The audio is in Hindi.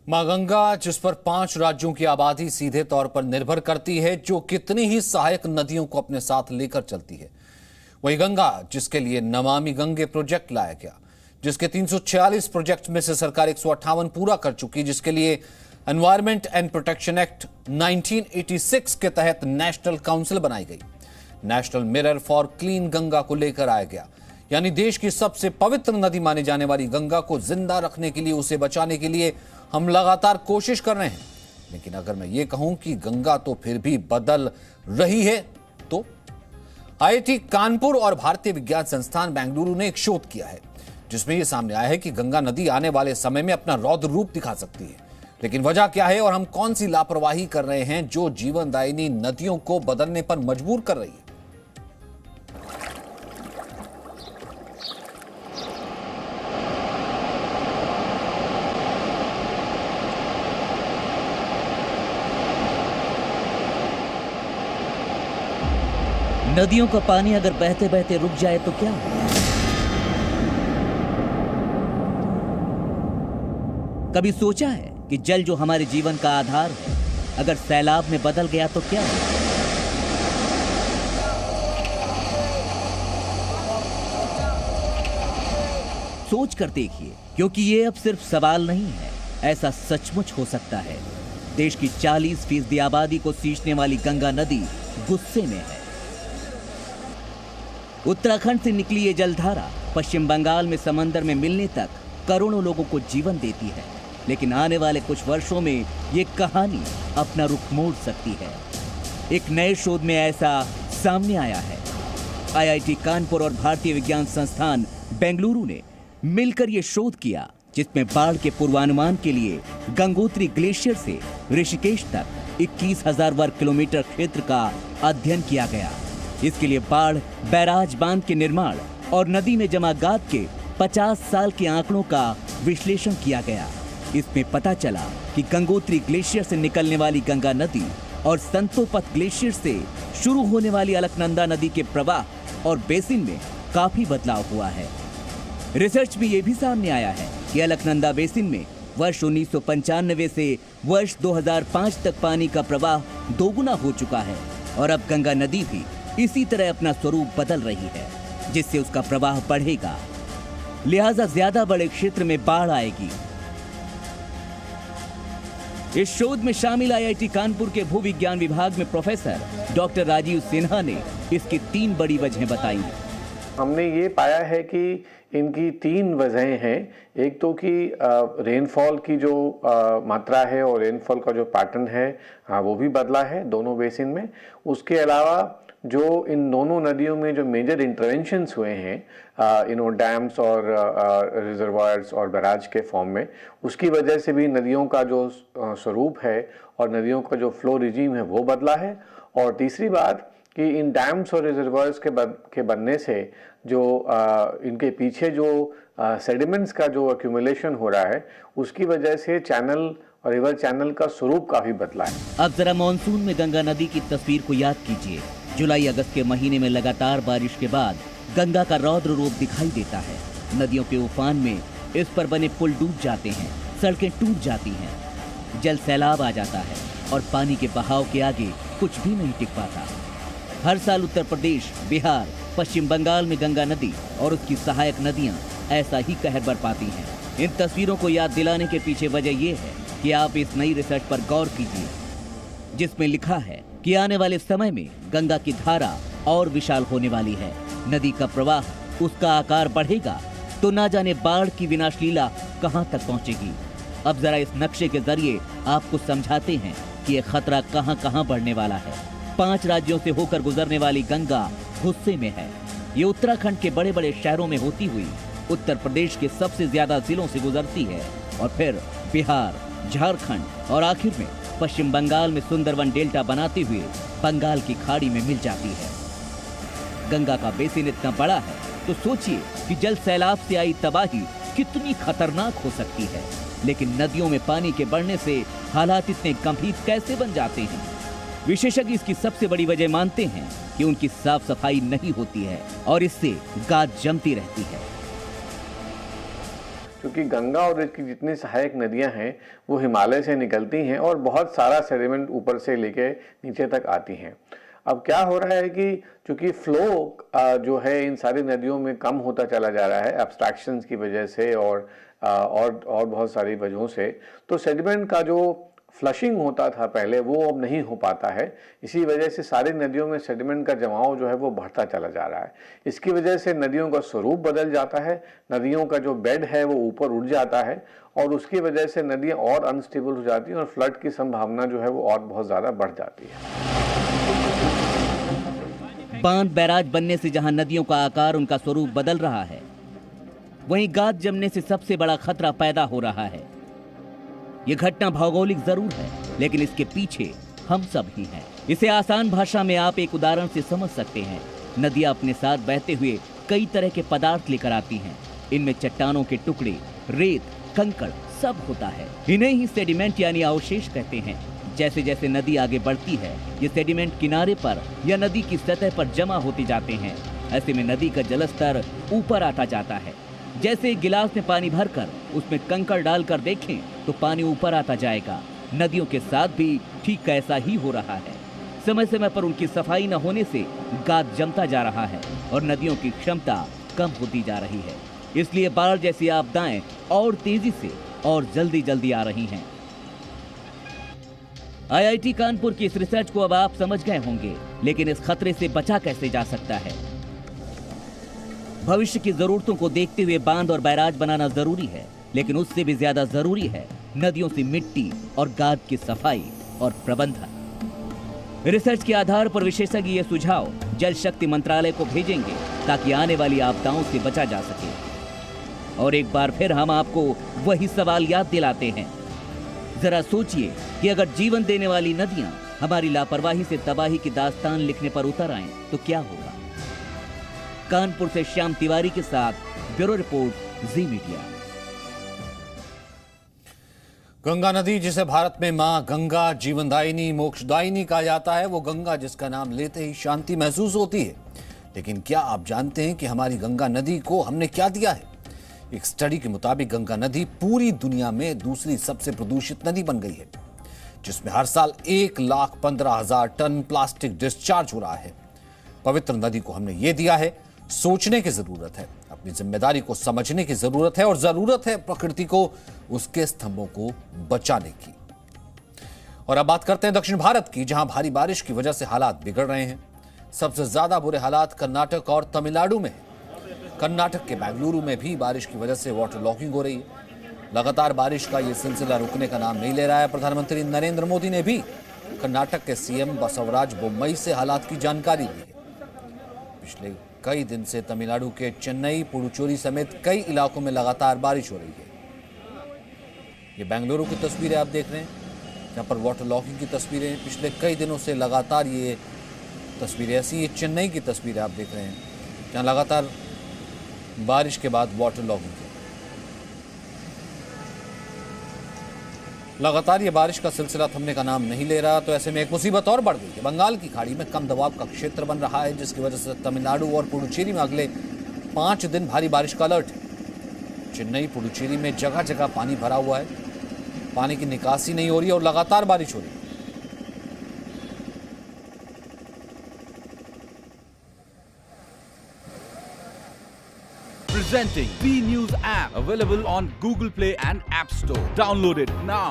मां गंगा, जिस पर 5 राज्यों की आबादी सीधे तौर पर निर्भर करती है, जो कितनी ही सहायक नदियों को अपने साथ लेकर चलती है। वही गंगा, जिसके लिए नमामि गंगे प्रोजेक्ट लाया गया, जिसके 346 प्रोजेक्ट में से सरकार 158 पूरा कर चुकी, जिसके लिए एनवायरमेंट एंड प्रोटेक्शन एक्ट 1986 के तहत नेशनल काउंसिल बनाई गई। National mirror for clean Ganga को लेकर आया गया, यानी देश की सबसे पवित्र नदी मानी जाने वाली गंगा को जिंदा रखने के लिए, उसे बचाने के लिए हम लगातार कोशिश कर रहे हैं। लेकिन अगर मैं ये कहूं कि गंगा तो फिर भी बदल रही है, तो आईआईटी कानपुर और भारतीय विज्ञान संस्थान बेंगलुरु ने एक शोध किया है, जिसमें यह सामने आया है कि गंगा नदी आने वाले समय में अपना रौद्र रूप दिखा सकती है। लेकिन वजह क्या है और हम कौन सी लापरवाही कर रहे हैं जो जीवनदायिनी नदियों को बदलने पर मजबूर कर रही है? नदियों का पानी अगर बहते बहते रुक जाए तो क्या होगा? कभी सोचा है कि जल जो हमारे जीवन का आधार है, अगर सैलाब में बदल गया तो क्या होगा? सोच कर देखिए, क्योंकि ये अब सिर्फ सवाल नहीं है, ऐसा सचमुच हो सकता है। देश की 40% आबादी को सींचने वाली गंगा नदी गुस्से में है। उत्तराखंड से निकली ये जलधारा पश्चिम बंगाल में समंदर में मिलने तक करोड़ों लोगों को जीवन देती है। लेकिन आने वाले कुछ वर्षों में ये कहानी अपना रुख मोड़ सकती है। एक नए शोध में ऐसा सामने आया है। आईआईटी कानपुर और भारतीय विज्ञान संस्थान बेंगलुरु ने मिलकर ये शोध किया, जिसमें बाढ़ के पूर्वानुमान के लिए गंगोत्री ग्लेशियर से ऋषिकेश तक 21,000 वर्ग किलोमीटर क्षेत्र का अध्ययन किया गया। इसके लिए बाढ़, बैराज बांध के निर्माण और नदी में जमा गाद के 50 साल के आंकड़ों का विश्लेषण किया गया। इसमें पता चला कि गंगोत्री ग्लेशियर से निकलने वाली गंगा नदी और संतोपत ग्लेशियर से शुरू होने वाली अलकनंदा नदी के प्रवाह और बेसिन में काफी बदलाव हुआ है। रिसर्च में यह भी सामने आया है कि अलकनंदा बेसिन में वर्ष 1995 से वर्ष 2005 तक पानी का प्रवाह दोगुना हो चुका है और अब गंगा नदी भी इसी तरह अपना स्वरूप बदल रही है, जिससे उसका प्रवाह बढ़ेगा, लिहाजा ज्यादा बड़े क्षेत्र में बाढ़ आएगी। इस शोध में शामिल आईआईटी कानपुर के भूविज्ञान विभाग में प्रोफेसर डॉक्टर राजीव सिन्हा ने इसकी 3 बड़ी वजहें बताई हैं। हमने ये पाया है कि इनकी 3 वजहें हैं। एक तो कि रेनफॉल की जो मात्रा है और रेनफॉल का जो पैटर्न है वो भी बदला है दोनों बेसिन में। उसके अलावा जो इन दोनों नदियों में जो मेजर इंटरवेंशंस हुए हैं डैम्स और रिजर्वायर्स और बैराज के फॉर्म में, उसकी वजह से भी नदियों का जो स्वरूप है और नदियों का जो फ्लो रिजीम है वो बदला है। और तीसरी बात कि इन डैम्स और रिजर्वायर्स के बनने से जो इनके पीछे जो सेडिमेंट्स का जो एक्यूमुलेशन हो रहा है, उसकी वजह से चैनल और रिवर चैनल का स्वरूप काफी बदला है। अब जरा मानसून में गंगा नदी की तस्वीर को याद कीजिए। जुलाई अगस्त के महीने में लगातार बारिश के बाद गंगा का रौद्र रूप दिखाई देता है। नदियों के उफान में इस पर बने पुल डूब जाते हैं, सड़कें टूट जाती हैं, जल सैलाब आ जाता है और पानी के बहाव के आगे कुछ भी नहीं टिक पाता। हर साल उत्तर प्रदेश, बिहार, पश्चिम बंगाल में गंगा नदी और उसकी सहायक नदियां ऐसा ही कहर बरपाती हैं। इन तस्वीरों को याद दिलाने के पीछे वजह यह है कि आप इस नई रिसर्च पर गौर कीजिए, जिसमें लिखा है कि आने वाले समय में गंगा की धारा और विशाल होने वाली है। नदी का प्रवाह, उसका आकार बढ़ेगा तो ना जाने बाढ़ की विनाश लीला कहां तक पहुंचेगी। अब जरा इस नक्शे के जरिए आपको समझाते हैं कि यह खतरा कहां कहां बढ़ने वाला है। 5 राज्यों से होकर गुजरने वाली गंगा गुस्से में है। ये उत्तराखंड के बड़े बड़े शहरों में होती हुई उत्तर प्रदेश के सबसे ज्यादा जिलों से गुजरती है और फिर बिहार, झारखंड और आखिर में पश्चिम बंगाल में सुंदरवन डेल्टा बनाते हुए बंगाल की खाड़ी में मिल जाती है। गंगा का बेसिन इतना बड़ा है तो सोचिए कि जल सैलाब से आई तबाही कितनी खतरनाक हो सकती है। लेकिन नदियों में पानी के बढ़ने से हालात इतने गंभीर कैसे बन जाते हैं? विशेषज्ञ इसकी सबसे बड़ी वजह मानते हैं कि उनकी साफ सफाई नहीं होती है और इससे गाद जमती रहती है। क्योंकि गंगा और इसकी जितनी सहायक नदियां हैं वो हिमालय से निकलती हैं और बहुत सारा सेडिमेंट ऊपर से लेके नीचे तक आती हैं। अब क्या हो रहा है कि चूंकि फ्लो जो है इन सारी नदियों में कम होता चला जा रहा है एब्स्ट्रैक्शंस की वजह से और बहुत सारी वजहों से, तो सेडिमेंट का जो फ्लशिंग होता था पहले वो अब नहीं हो पाता है। इसी वजह से सारी नदियों में सेडिमेंट का जमाव जो है वो बढ़ता चला जा रहा है। इसकी वजह से नदियों का स्वरूप बदल जाता है, नदियों का जो बेड है वो ऊपर उठ जाता है और उसकी वजह से नदियां और अनस्टेबल हो जाती हैं और फ्लड की संभावना जो है वो और बहुत ज़्यादा बढ़ जाती है। बांध बैराज बनने से जहां नदियों का आकार, उनका स्वरूप बदल रहा है, वहीं गाद जमने से सबसे बड़ा खतरा पैदा हो रहा है। यह घटना भौगोलिक जरूर है, लेकिन इसके पीछे हम सब ही हैं। इसे आसान भाषा में आप एक उदाहरण से समझ सकते हैं। नदियां अपने साथ बहते हुए कई तरह के पदार्थ लेकर आती हैं। इनमें चट्टानों के टुकड़े, रेत, कंकड़ सब होता है। इन्हें ही सेडिमेंट यानी अवशेष कहते हैं। जैसे जैसे नदी आगे बढ़ती है, ये सेडिमेंट किनारे पर या नदी की सतह पर जमा होते जाते हैं। ऐसे में नदी का जलस्तर ऊपर आता जाता है। जैसे एक गिलास में पानी भरकर उसमें कंकड़ डालकर देखें तो पानी ऊपर आता जाएगा। नदियों के साथ भी ठीक ऐसा ही हो रहा है। समय समय पर उनकी सफाई न होने से गाद जमता जा रहा है और नदियों की क्षमता कम होती जा रही है। इसलिए बाढ़ जैसी आपदाएं और तेजी से और जल्दी जल्दी आ रही हैं। IIT कानपुर की इस रिसर्च को अब आप समझ गए होंगे, लेकिन इस खतरे से बचा कैसे जा सकता है? भविष्य की जरूरतों को देखते हुए बांध और बैराज बनाना जरूरी है, लेकिन उससे भी ज्यादा जरूरी है नदियों से मिट्टी और गाद की सफाई और प्रबंधन। रिसर्च के आधार पर विशेषज्ञ ये सुझाव जल शक्ति मंत्रालय को भेजेंगे ताकि आने वाली आपदाओं से बचा जा सके। और एक बार फिर हम आपको वही सवाल याद दिलाते हैं। जरा सोचिए कि अगर जीवन देने वाली नदियां हमारी लापरवाही से तबाही की दास्तान लिखने पर उतर आएं तो क्या होगा? कानपुर से श्याम तिवारी के साथ ब्यूरो रिपोर्ट, जी मीडिया। गंगा नदी, जिसे भारत में मां गंगा जीवनदायिनी, मोक्षदायिनी कहा जाता है, वो गंगा जिसका नाम लेते ही शांति महसूस होती है। लेकिन क्या आप जानते हैं कि हमारी गंगा नदी को हमने क्या दिया है? एक स्टडी के मुताबिक गंगा नदी पूरी दुनिया में दूसरी सबसे प्रदूषित नदी बन गई है, जिसमें हर साल 1,15,000 टन प्लास्टिक डिस्चार्ज हो रहा है। पवित्र नदी को हमने ये दिया है। सोचने की जरूरत है, अपनी जिम्मेदारी को समझने की जरूरत है और जरूरत है प्रकृति को, उसके स्तंभों को बचाने की। और अब बात करते हैं दक्षिण भारत की, जहां भारी बारिश की वजह से हालात बिगड़ रहे हैं। सबसे ज्यादा बुरे हालात कर्नाटक और तमिलनाडु में है। कर्नाटक के बेंगलुरु में भी बारिश की वजह से वाटर लॉकिंग हो रही है। लगातार बारिश का यह सिलसिला रुकने का नाम नहीं ले रहा है। प्रधानमंत्री नरेंद्र मोदी ने भी कर्नाटक के सीएम बसवराज बोम्मई से हालात की जानकारी ली है। पिछले कई दिन से तमिलनाडु के चेन्नई, पुडुचेरी समेत कई इलाकों में लगातार बारिश हो रही है। ये बेंगलुरु की तस्वीरें आप देख रहे हैं, जहां पर वाटर लॉकिंग की तस्वीरें पिछले कई दिनों से लगातार ये तस्वीरें ऐसी। ये चेन्नई की तस्वीरें आप देख रहे हैं, जहां लगातार बारिश के बाद वाटर लॉकिंग है। लगातार ये बारिश का सिलसिला थमने का नाम नहीं ले रहा, तो ऐसे में एक मुसीबत और बढ़ गई है। बंगाल की खाड़ी में कम दबाव का क्षेत्र बन रहा है, जिसकी वजह से तमिलनाडु और पुडुचेरी में अगले 5 दिन भारी बारिश का अलर्ट है। चेन्नई, पुडुचेरी में जगह जगह पानी भरा हुआ है, पानी की निकासी नहीं हो रही और लगातार बारिश हो रही है। Presenting B News app, available on Google Play and App Store. Download it now.